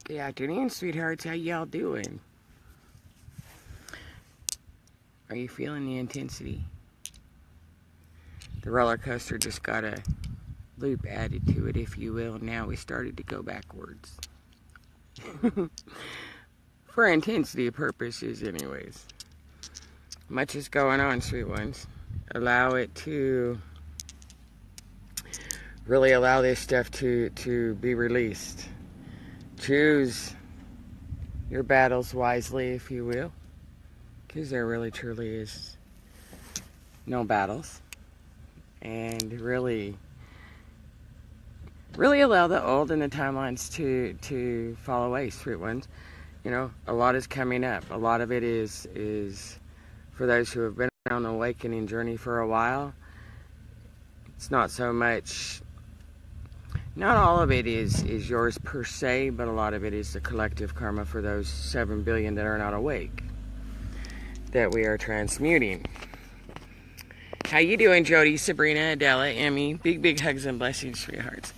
Good afternoon, sweethearts. How y'all doing? Are you feeling the intensity? The roller coaster just got a loop added to it, if you will. Now we started to go backwards. For intensity purposes, anyways. Much is going on, sweet ones. Allow it to... really allow this stuff to be released. Choose your battles wisely, if you will, because there really truly is no battles. And really allow the old and the timelines to fall away, sweet ones. You know, a lot is coming up. A lot of it is for those who have been on the awakening journey for a while. It's not so much... Not all of it is yours per se, but a lot of it is the collective karma for those 7 billion that are not awake, that we are transmuting. How you doing, Jody, Sabrina, Adela, Emmy? Big hugs and blessings, sweethearts.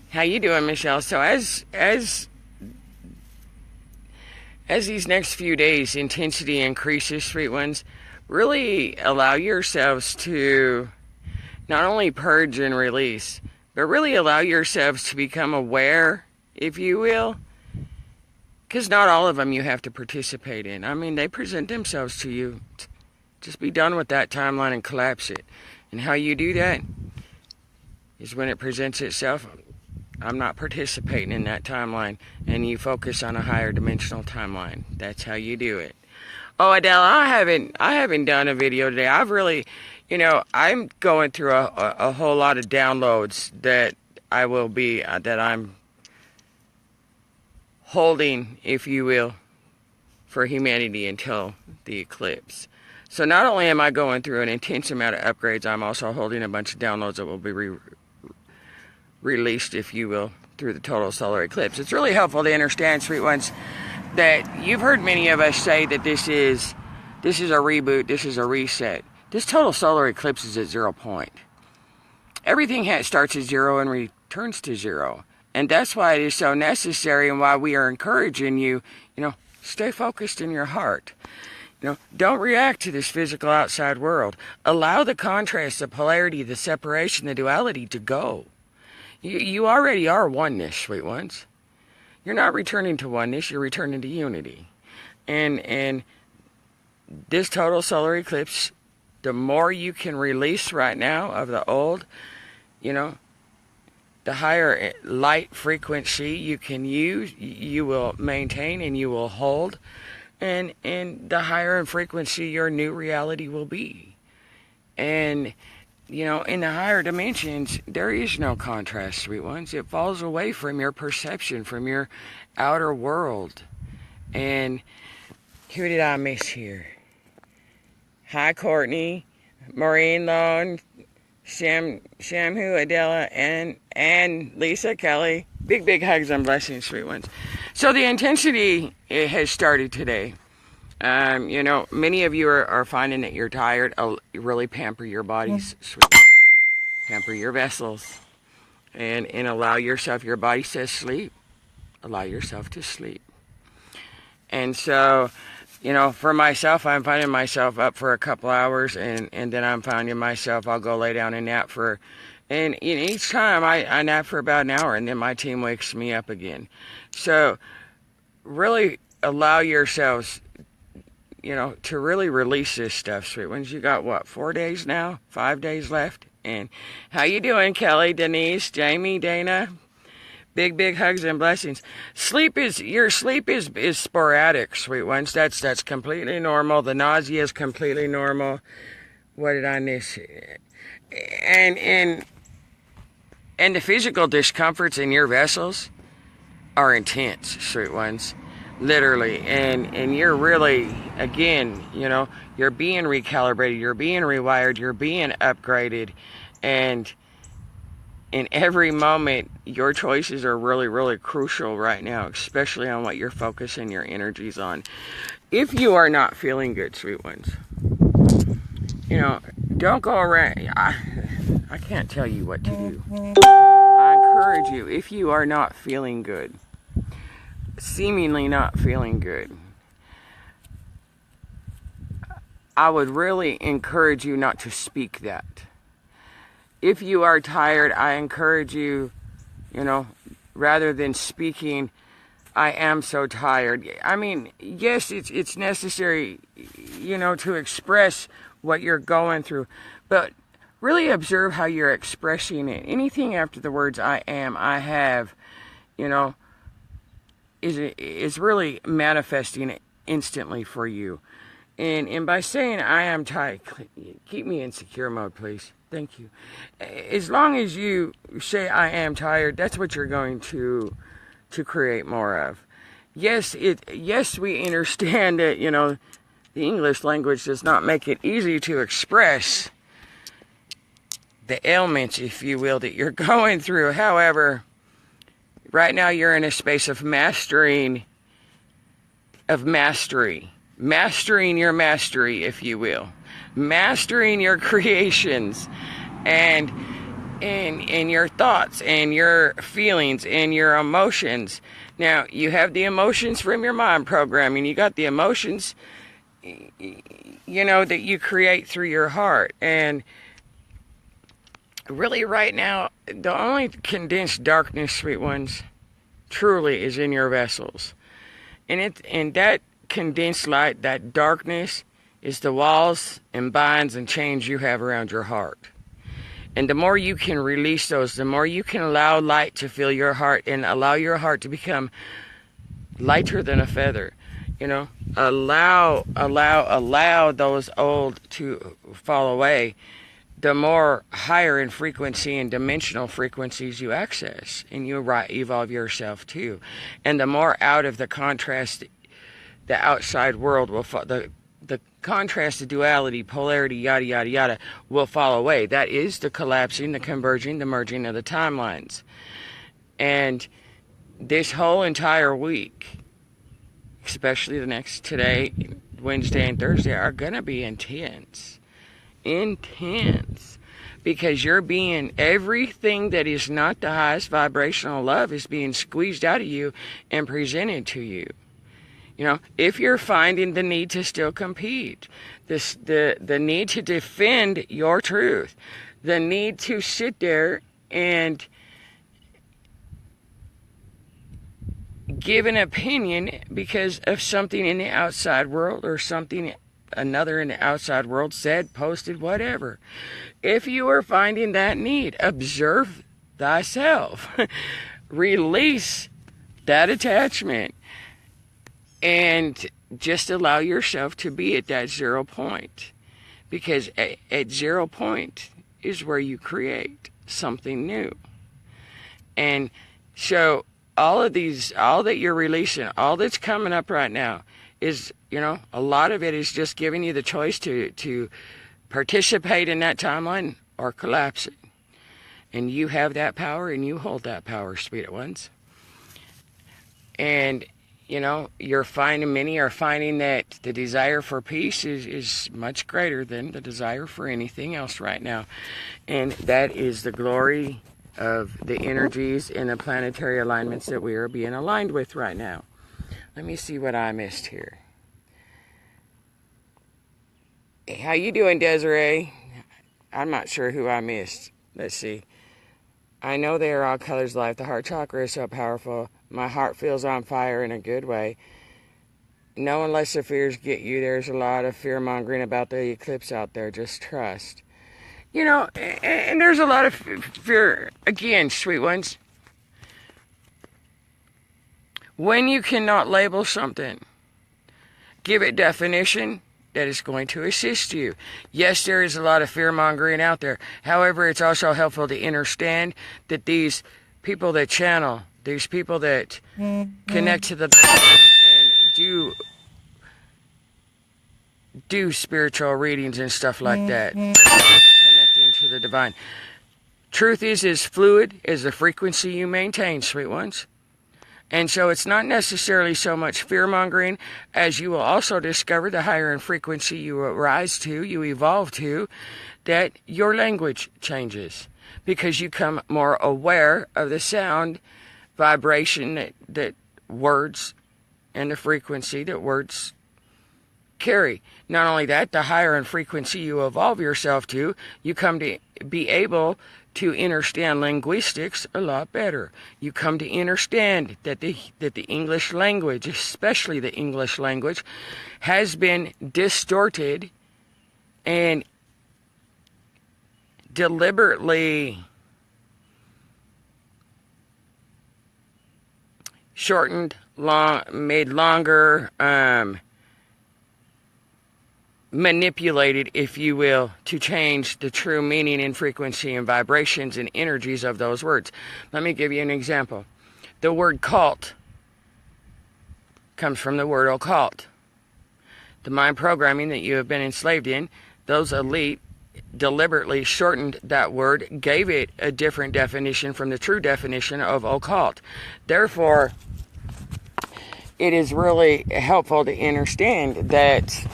How you doing, Michelle? So as these next few days intensity increases, sweet ones, really allow yourselves to not only purge and release, but really allow yourselves to become aware, if you will, because not all of them you have to participate in. I mean, they present themselves to you. Just be done with that timeline and collapse it. And how you do that is when it presents itself, I'm not participating in that timeline, and you focus on a higher dimensional timeline. That's how you do it. Oh, Adele, I haven't done a video today. I've really... You know, I'm going through a whole lot of downloads that I'm holding, if you will, for humanity until the eclipse. So not only am I going through an intense amount of upgrades, I'm also holding a bunch of downloads that will be released, if you will, through the total solar eclipse. It's really helpful to understand, sweet ones, that you've heard many of us say that this is a reboot, this is a reset. This total solar eclipse is at 0 point. Everything starts at 0 and returns to 0. And that's why it is so necessary, and why we are encouraging you, stay focused in your heart. Don't react to this physical outside world. Allow the contrast, the polarity, the separation, the duality to go. You already are oneness, sweet ones. You're not returning to oneness, you're returning to unity. And this total solar eclipse, the more you can release right now of the old, the higher light frequency you can use, you will maintain and you will hold. And the higher in frequency your new reality will be. And, in the higher dimensions, there is no contrast, sweet ones. It falls away from your perception, from your outer world. And who did I miss here? Hi, Courtney, Maureen Lone, Shamhu, Adela, and Lisa Kelly. Big hugs and blessings, sweet ones. So the intensity has started today. Many of you are finding that you're tired. Really pamper your bodies, sweet ones. Pamper your vessels. And allow yourself, your body says sleep. Allow yourself to sleep. And so... for myself, I'm finding myself up for a couple hours, and then I'm finding myself, I'll go lay down and nap and each time I nap for about an hour, and then my team wakes me up again. So really allow yourselves, to really release this stuff, sweet ones. You got, 4 days now? 5 days left? And how you doing, Kelly, Denise, Jamie, Dana? Big hugs and blessings. Your sleep is sporadic, sweet ones. That's completely normal. The nausea is completely normal. What did I miss? And the physical discomforts in your vessels are intense, sweet ones. Literally. And you're really, again, you're being recalibrated, you're being rewired, you're being upgraded, and in every moment, your choices are really, really crucial right now, especially on what you're focusing your energies on. If you are not feeling good, sweet ones, don't go around. I can't tell you what to do. I encourage you, if you are not feeling good, seemingly not feeling good, I would really encourage you not to speak that. If you are tired, I encourage you, rather than speaking, I am so tired. I mean, yes, it's necessary, to express what you're going through, but really observe how you're expressing it. Anything after the words I am, I have, is really manifesting it instantly for you. And by saying I am tired, keep me in secure mode, please. Thank you. As long as you say I am tired, that's what you're going to create more of. Yes, we understand that, the English language does not make it easy to express the ailments, if you will, that you're going through. However, right now you're in a space of mastery. Mastering your mastery, if you will. Mastering your creations and your thoughts and your feelings and your emotions. Now, you have the emotions from your mind programming. You got the emotions, that you create through your heart. And really right now, the only condensed darkness, sweet ones, truly is in your vessels. And that condensed light, that darkness, is the walls and binds and chains you have around your heart. And the more you can release those, the more you can allow light to fill your heart and allow your heart to become lighter than a feather. Allow those old to fall away. The more higher in frequency and dimensional frequencies you access, and you evolve yourself too. And the more out of the contrast, the outside world will fall. The contrast, the duality, polarity, yada, yada, yada, will fall away. That is the collapsing, the converging, the merging of the timelines. And this whole entire week, especially today, Wednesday and Thursday, are going to be intense. Because everything that is not the highest vibrational love is being squeezed out of you and presented to you. If you're finding the need to still compete, the need to defend your truth, the need to sit there and give an opinion because of something in the outside world or something another in the outside world said, posted, whatever. If you are finding that need, observe thyself. Release that attachment. And just allow yourself to be at that 0 point. Because at 0 point is where you create something new. And so all that you're releasing, all that's coming up right now is, a lot of it is just giving you the choice to participate in that timeline or collapse it. And you have that power and you hold that power, sweet ones. And many are finding that the desire for peace is much greater than the desire for anything else right now. And that is the glory of the energies and the planetary alignments that we are being aligned with right now. Let me see what I missed here. How you doing, Desiree? I'm not sure who I missed. Let's see. I know they are all colors of life. The heart chakra is so powerful. My heart feels on fire in a good way. No, unless the fears get you. There's a lot of fear-mongering about the eclipse out there. Just trust. And there's a lot of fear. Again, sweet ones. When you cannot label something, give it definition that is going to assist you. Yes, there is a lot of fear-mongering out there. However, it's also helpful to understand that these people that channel, these people that connect to the and do spiritual readings and stuff like that, connecting to the divine. Truth is as fluid as the frequency you maintain, sweet ones. And so it's not necessarily so much fear-mongering, as you will also discover the higher in frequency you rise to, you evolve to, that your language changes. Because you become more aware of the sound vibration that words and the frequency that words carry. Not only that, the higher in frequency you evolve yourself to, you come to be able to understand linguistics a lot better. You come to understand that the English language, especially the English language, has been distorted and deliberately shortened, made longer, manipulated, if you will, to change the true meaning and frequency and vibrations and energies of those words. Let me give you an example. The word cult comes from the word occult. The mind programming that you have been enslaved in, those elite deliberately shortened that word, gave it a different definition from the true definition of occult. Therefore, it is really helpful to understand that,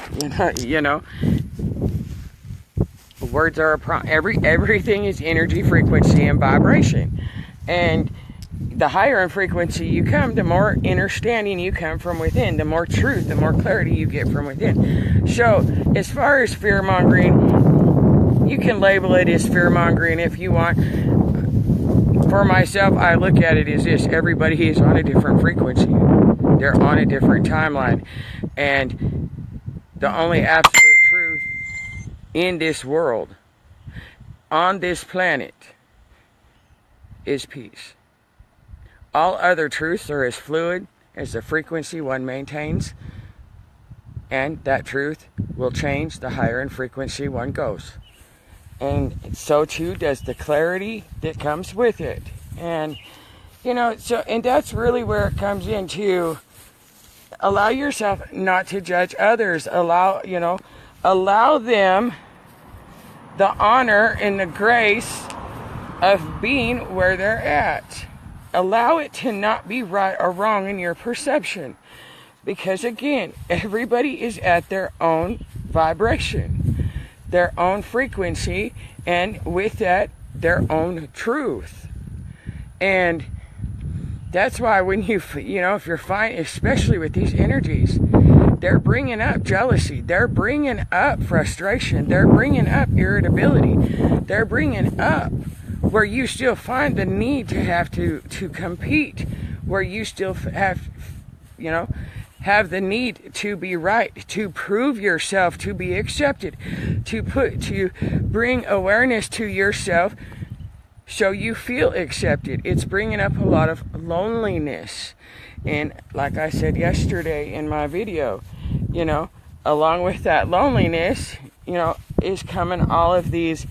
words are everything is energy, frequency, and vibration. And the higher in frequency you come, the more understanding you come from within, the more truth, the more clarity you get from within. So, as far as fear-mongering, you can label it as fear-mongering if you want. For myself, I look at it as this: everybody is on a different frequency. They're on a different timeline. And the only absolute truth in this world, on this planet, is peace. All other truths are as fluid as the frequency one maintains, and that truth will change the higher in frequency one goes. And so too does the clarity that comes with it. And, and that's really where it comes into: allow yourself not to judge others. Allow them the honor and the grace of being where they're at. Allow it to not be right or wrong in your perception. Because again, everybody is at their own vibration, their own frequency, and with that, their own truth. And that's why when if you're fine, especially with these energies, they're bringing up jealousy, they're bringing up frustration, they're bringing up irritability, they're bringing up where you still find the need to have to compete, where you still have the need to be right, to prove yourself, to be accepted, to bring awareness to yourself so you feel accepted. It's bringing up a lot of loneliness. And like I said yesterday in my video, along with that loneliness, is coming all of these.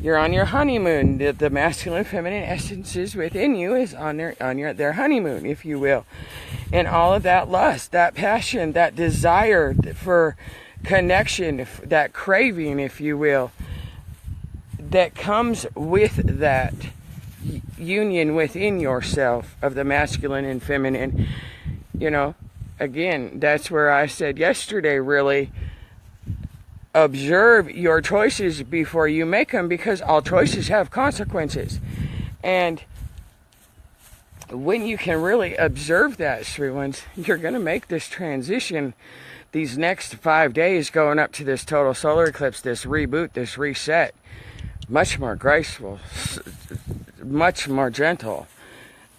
You're on your honeymoon. The masculine, feminine essences within you is on their honeymoon, if you will. And all of that lust, that passion, that desire for connection, that craving, if you will, that comes with that union within yourself of the masculine and feminine. Again, that's where I said yesterday, really, observe your choices before you make them, because all choices have consequences. And when you can really observe that, sweet ones, you're going to make this transition these next 5 days going up to this total solar eclipse, this reboot, this reset, much more graceful, much more gentle,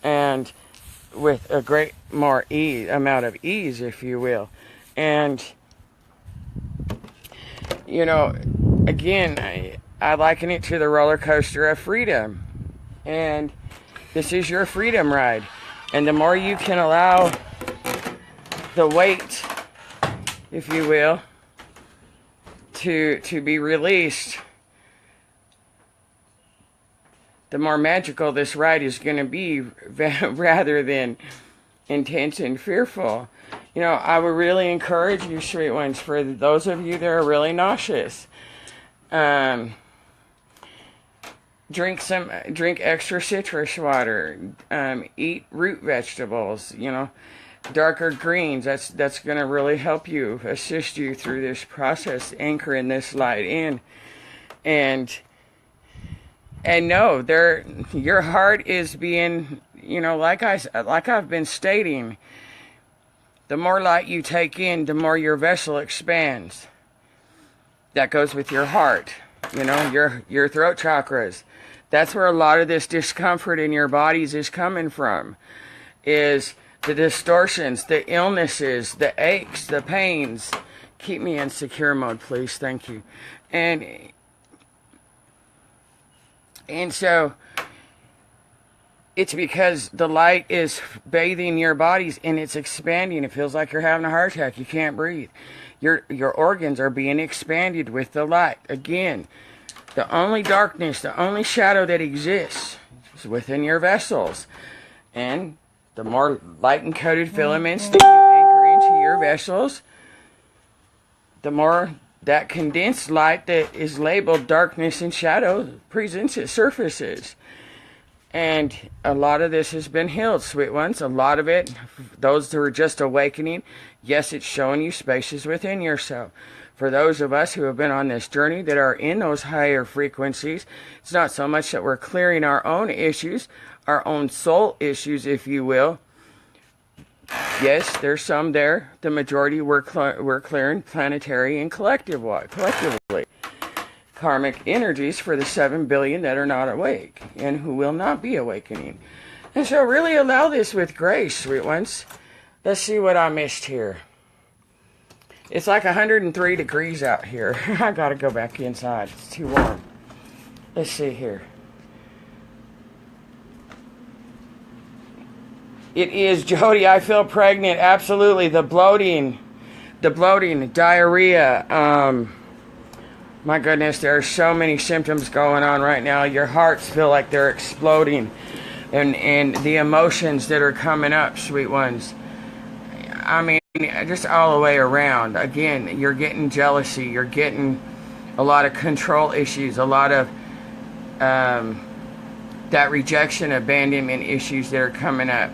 and with a great more amount of ease, if you will. And again, I liken it to the roller coaster of freedom. And this is your freedom ride. And the more you can allow the weight, if you will, to be released, the more magical this ride is going to be, rather than intense and fearful. I would really encourage you, sweet ones, for those of you that are really nauseous, drink extra citrus water, eat root vegetables, darker greens. That's going to really help you, assist you through this process, anchoring this light in. And no, your heart is being, you know, like I've been stating, the more light you take in, the more your vessel expands. That goes with your heart, you know, your throat chakras. That's where a lot of this discomfort in your bodies is coming from, is the distortions, the illnesses, the aches, the pains. Keep me in secure mode, please. Thank you. And so it's because the light is bathing your bodies and it's expanding. It feels like you're having a heart attack. You can't breathe. Your organs are being expanded with the light. Again, the only darkness, the only shadow that exists is within your vessels. And the more light-encoded filaments that you anchor into your vessels, the more that condensed light that is labeled darkness and shadow presents its surfaces. And a lot of this has been healed, sweet ones. A lot of it, those who are just awakening, yes, it's showing you spaces within yourself. For those of us who have been on this journey that are in those higher frequencies, it's not so much that we're clearing our own issues, our own soul issues, if you will. Yes, there's some there. The majority we're clearing planetary and collectively. Karmic energies for the 7 billion that are not awake and who will not be awakening. And so really allow this with grace, sweet ones. Let's see what I missed here. It's like 103 degrees out here. I gotta go back inside. It's too warm. Let's see here. It is, Jody, I feel pregnant. Absolutely. The bloating, diarrhea. My goodness, there are so many symptoms going on right now. Your hearts feel like they're exploding. And the emotions that are coming up, sweet ones. I mean, just all the way around. Again, you're getting jealousy. You're getting a lot of control issues. A lot of that rejection, abandonment issues that are coming up.